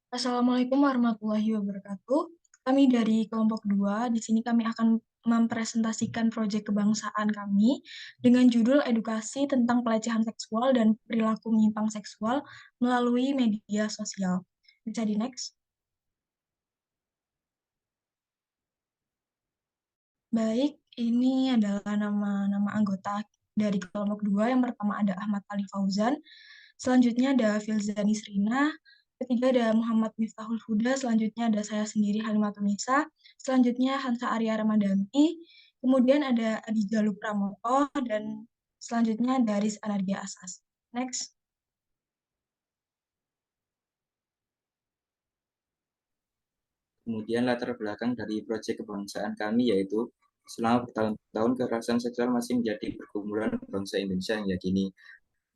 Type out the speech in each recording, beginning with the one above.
Assalamualaikum warahmatullahi wabarakatuh. Kami dari kelompok 2. Di sini kami akan mempresentasikan proyek kebangsaan kami dengan judul Edukasi tentang Pelecehan Seksual dan Perilaku Menyimpang Seksual melalui Media Sosial. Bisa di next. Baik, ini adalah nama-nama anggota dari kelompok 2. Yang pertama ada Ahmad Ali Fauzan, selanjutnya ada Filzani Srina, ketiga ada Muhammad Miftahul Huda, selanjutnya ada saya sendiri Halimatunisa, selanjutnya Hansa Arya Ramadanti, kemudian ada Adi Jalu Pramoto, dan selanjutnya ada Riz Anardia Asas. Next. Kemudian latar belakang dari proyek kebangsaan kami yaitu selama bertahun-tahun kekerasan seksual masih menjadi pergumulan bangsa Indonesia hingga kini.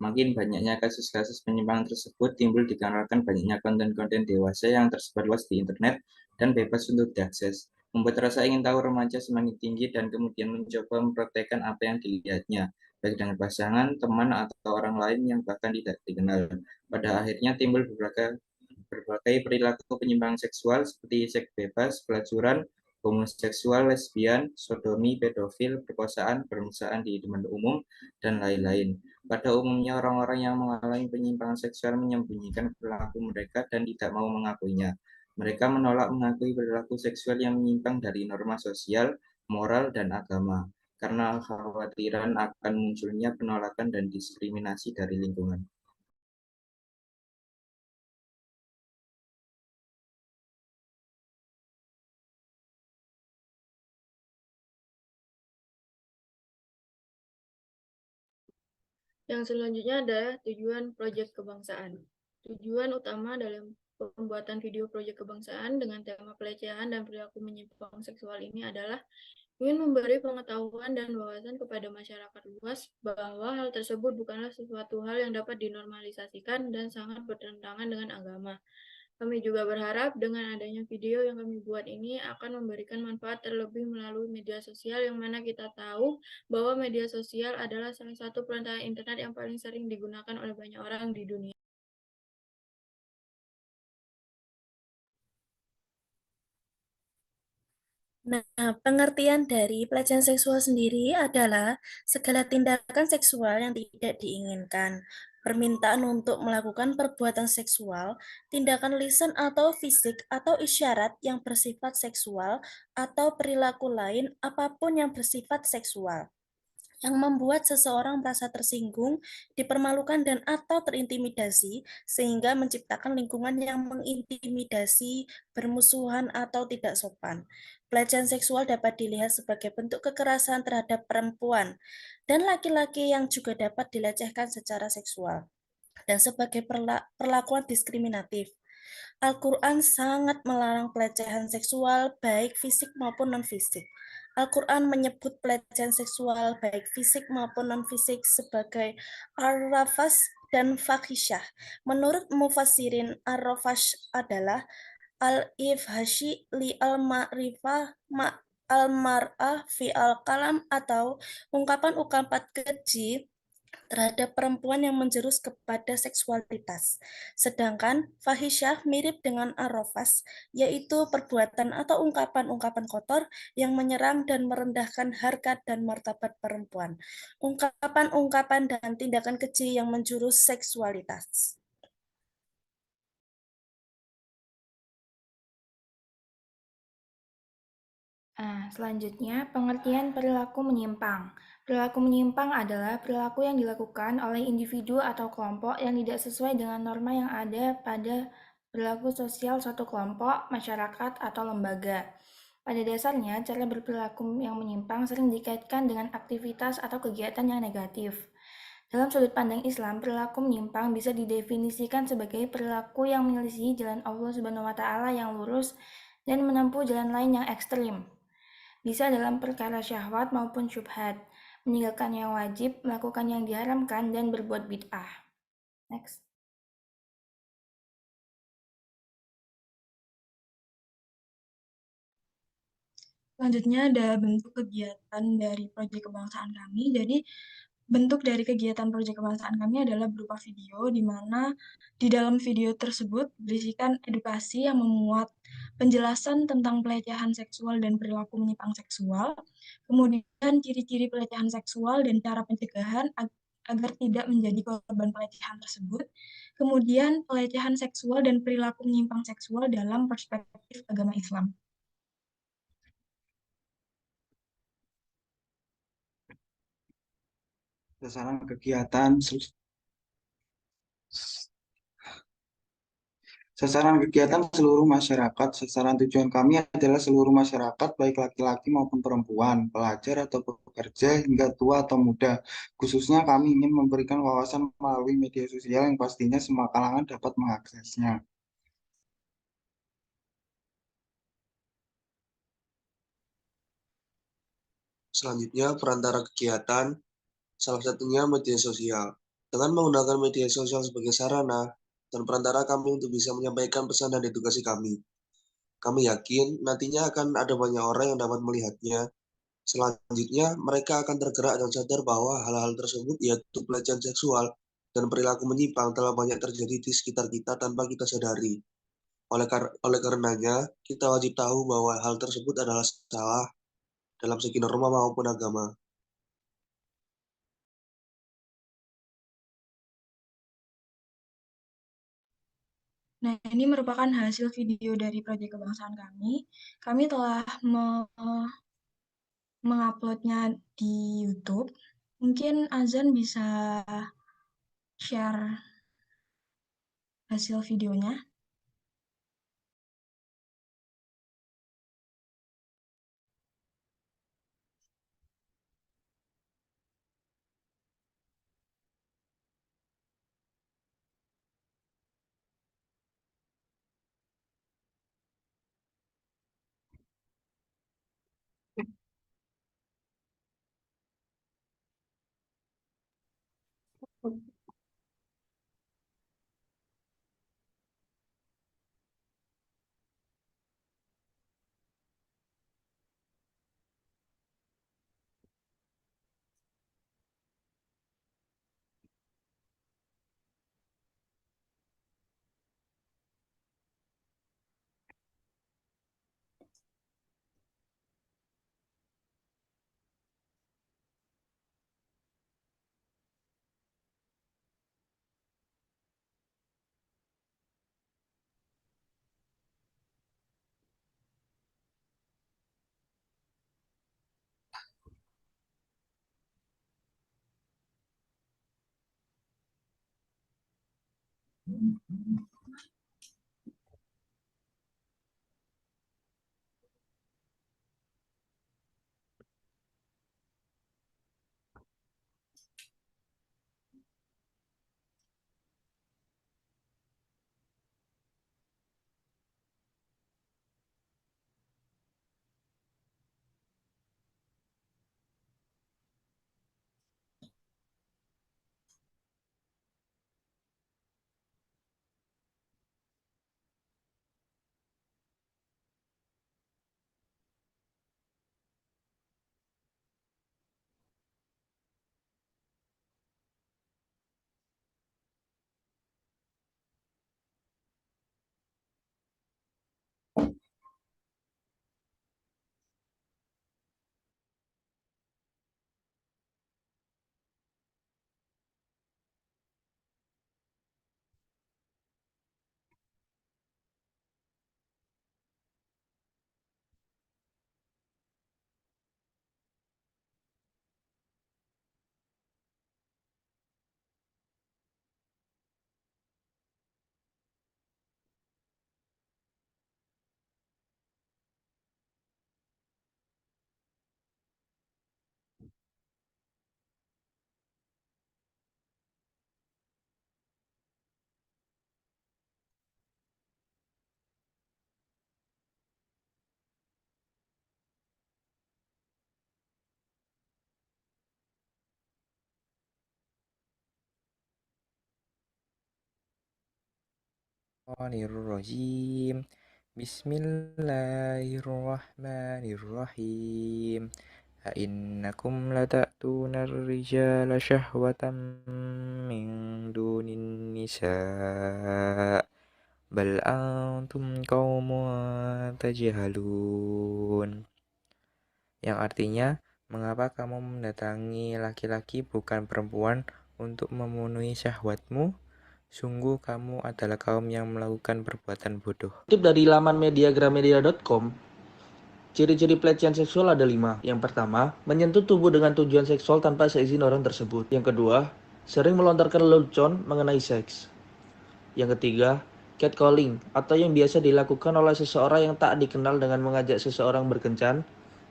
Makin banyaknya kasus-kasus penyimpangan tersebut timbul dikarenakan banyaknya konten-konten dewasa yang tersebar luas di internet dan bebas untuk diakses. Membuat rasa ingin tahu remaja semakin tinggi dan kemudian mencoba mempraktekkan apa yang dilihatnya, baik dengan pasangan, teman, atau orang lain yang bahkan tidak dikenal. Pada akhirnya timbul berbagai perilaku penyimpangan seksual seperti seks bebas, pelacuran, homoseksual, lesbian, sodomi, pedofil, perkosaan, permesraan di tempat umum, dan lain-lain. Pada umumnya orang-orang yang mengalami penyimpangan seksual menyembunyikan perilaku mereka dan tidak mau mengakuinya. Mereka menolak mengakui perilaku seksual yang menyimpang dari norma sosial, moral, dan agama karena khawatiran akan munculnya penolakan dan diskriminasi dari lingkungan. Yang selanjutnya adalah tujuan proyek kebangsaan. Tujuan utama dalam pembuatan video proyek kebangsaan dengan tema pelecehan dan perilaku menyimpang seksual ini adalah ingin memberi pengetahuan dan wawasan kepada masyarakat luas bahwa hal tersebut bukanlah sesuatu hal yang dapat dinormalisasikan dan sangat bertentangan dengan agama. Kami juga berharap dengan adanya video yang kami buat ini akan memberikan manfaat terlebih melalui media sosial yang mana kita tahu bahwa media sosial adalah salah satu perantara internet yang paling sering digunakan oleh banyak orang di dunia. Nah, pengertian dari pelecehan seksual sendiri adalah segala tindakan seksual yang tidak diinginkan, permintaan untuk melakukan perbuatan seksual, tindakan lisan atau fisik atau isyarat yang bersifat seksual, atau perilaku lain apapun yang bersifat seksual yang membuat seseorang merasa tersinggung, dipermalukan dan atau terintimidasi sehingga menciptakan lingkungan yang mengintimidasi, bermusuhan atau tidak sopan. Pelecehan seksual dapat dilihat sebagai bentuk kekerasan terhadap perempuan dan laki-laki yang juga dapat dilecehkan secara seksual dan sebagai perlakuan diskriminatif. Al-Quran sangat melarang pelecehan seksual baik fisik maupun non-fisik. Al-Quran menyebut pelecehan seksual baik fisik maupun non-fisik sebagai ar-rafas dan fahisyah. Menurut mufassirin, ar-rafash adalah al-ifhashi li al-ma'rifah al-mar'ah fi al-kalam atau ungkapan-ungkapan keji terhadap perempuan yang menjurus kepada seksualitas. Sedangkan fahisyah mirip dengan arofas, yaitu perbuatan atau ungkapan-ungkapan kotor yang menyerang dan merendahkan harkat dan martabat perempuan. Ungkapan-ungkapan dan tindakan keji yang menjurus seksualitas. Selanjutnya, pengertian perilaku menyimpang. Perilaku menyimpang adalah perilaku yang dilakukan oleh individu atau kelompok yang tidak sesuai dengan norma yang ada pada perilaku sosial suatu kelompok, masyarakat, atau lembaga. Pada dasarnya, cara berperilaku yang menyimpang sering dikaitkan dengan aktivitas atau kegiatan yang negatif. Dalam sudut pandang Islam, perilaku menyimpang bisa didefinisikan sebagai perilaku yang menyelisihi jalan Allah Subhanahu wa Ta'ala yang lurus dan menempuh jalan lain yang ekstrim. Bisa dalam perkara syahwat maupun syubhat, meninggalkan yang wajib, melakukan yang diharamkan, dan berbuat bid'ah. Next. Selanjutnya ada bentuk kegiatan dari proyek kebangsaan kami. Jadi bentuk dari kegiatan proyek kebangsaan kami adalah berupa video, di mana di dalam video tersebut berisikan edukasi yang memuat penjelasan tentang pelecehan seksual dan perilaku menyimpang seksual, kemudian ciri-ciri pelecehan seksual dan cara pencegahan agar tidak menjadi korban pelecehan tersebut, kemudian pelecehan seksual dan perilaku menyimpang seksual dalam perspektif agama Islam. Sasaran kegiatan seluruh masyarakat. Sasaran tujuan kami adalah seluruh masyarakat, baik laki-laki maupun perempuan, pelajar atau pekerja, hingga tua atau muda. Khususnya kami ingin memberikan wawasan melalui media sosial yang pastinya semua kalangan dapat mengaksesnya. Selanjutnya, perantara kegiatan, salah satunya media sosial. Dengan menggunakan media sosial sebagai sarana dan perantara kami untuk bisa menyampaikan pesan dan edukasi kami. Kami yakin nantinya akan ada banyak orang yang dapat melihatnya. Selanjutnya, mereka akan tergerak dan sadar bahwa hal-hal tersebut, yaitu pelecehan seksual dan perilaku menyimpang, telah banyak terjadi di sekitar kita tanpa kita sadari. Oleh karenanya, kita wajib tahu bahwa hal tersebut adalah salah dalam segi norma maupun agama. Nah, ini merupakan hasil video dari proyek kebangsaan kami. Kami telah menguploadnya di YouTube. Mungkin Azan bisa share hasil videonya. Bismillahirrahmanirrahim. أئنكم لتأتون الرجال شهوة من دون النساء بل أنتم قوم تجهلون. Yang artinya, mengapa kamu mendatangi laki-laki bukan perempuan untuk memenuhi syahwatmu? Sungguh kamu adalah kaum yang melakukan perbuatan bodoh. Kutip dari laman mediagramedia.com, ciri-ciri pelecehan seksual ada 5. Yang pertama, menyentuh tubuh dengan tujuan seksual tanpa seizin orang tersebut. Yang kedua, sering melontarkan lelucon mengenai seks. Yang ketiga, catcalling atau yang biasa dilakukan oleh seseorang yang tak dikenal dengan mengajak seseorang berkencan,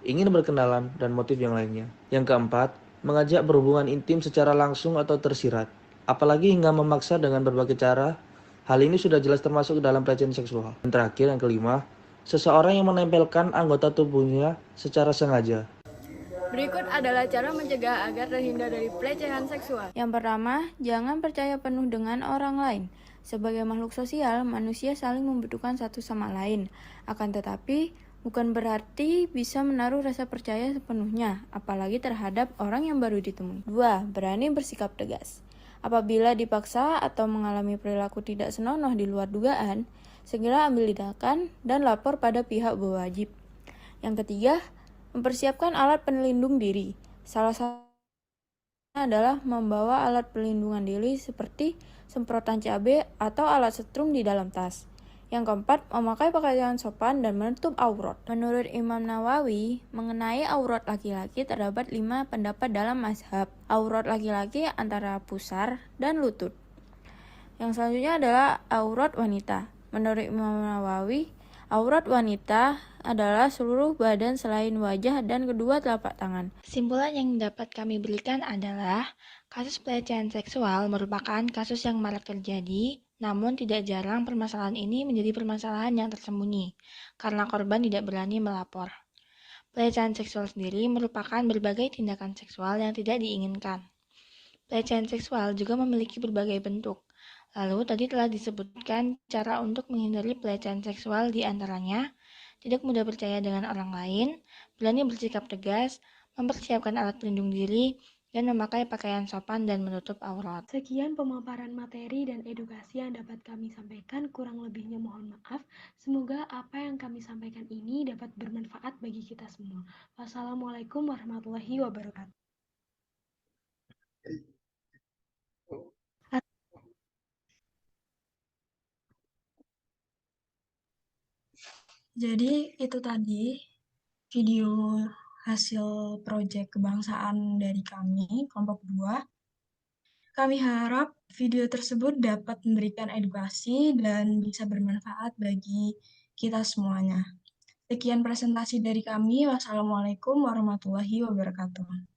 ingin berkenalan, dan motif yang lainnya. Yang keempat, mengajak berhubungan intim secara langsung atau tersirat, apalagi hingga memaksa dengan berbagai cara. Hal ini sudah jelas termasuk dalam pelecehan seksual. Dan terakhir, yang kelima, seseorang yang menempelkan anggota tubuhnya secara sengaja. Berikut adalah cara mencegah agar terhindar dari pelecehan seksual. Yang pertama, jangan percaya penuh dengan orang lain. Sebagai makhluk sosial, manusia saling membutuhkan satu sama lain. Akan tetapi, bukan berarti bisa menaruh rasa percaya sepenuhnya, apalagi terhadap orang yang baru ditemui. 2. Berani bersikap tegas. Apabila dipaksa atau mengalami perilaku tidak senonoh di luar dugaan, segera ambil tindakan dan lapor pada pihak berwajib. Yang ketiga, mempersiapkan alat pelindung diri. Salah satu adalah membawa alat pelindungan diri seperti semprotan cabai atau alat setrum di dalam tas. Yang keempat, memakai pakaian sopan dan menutup aurat. Menurut Imam Nawawi, mengenai aurat laki-laki terdapat 5 pendapat dalam mazhab. Aurat laki-laki antara pusar dan lutut. Yang selanjutnya adalah aurat wanita. Menurut Imam Nawawi, aurat wanita adalah seluruh badan selain wajah dan kedua telapak tangan. Kesimpulan yang dapat kami berikan adalah kasus pelecehan seksual merupakan kasus yang marak terjadi, namun tidak jarang permasalahan ini menjadi permasalahan yang tersembunyi karena korban tidak berani melapor. Pelecehan seksual sendiri merupakan berbagai tindakan seksual yang tidak diinginkan. Pelecehan seksual juga memiliki berbagai bentuk. Lalu tadi telah disebutkan cara untuk menghindari pelecehan seksual, di antaranya tidak mudah percaya dengan orang lain, berani bersikap tegas, mempersiapkan alat pelindung diri, dan memakai pakaian sopan dan menutup aurat. Sekian pemaparan materi dan edukasi yang dapat kami sampaikan, kurang lebihnya mohon maaf. Semoga apa yang kami sampaikan ini dapat bermanfaat bagi kita semua. Wassalamualaikum warahmatullahi wabarakatuh. Jadi itu tadi video hasil proyek kebangsaan dari kami, kelompok 2. Kami harap video tersebut dapat memberikan edukasi dan bisa bermanfaat bagi kita semuanya. Sekian presentasi dari kami. Wassalamualaikum warahmatullahi wabarakatuh.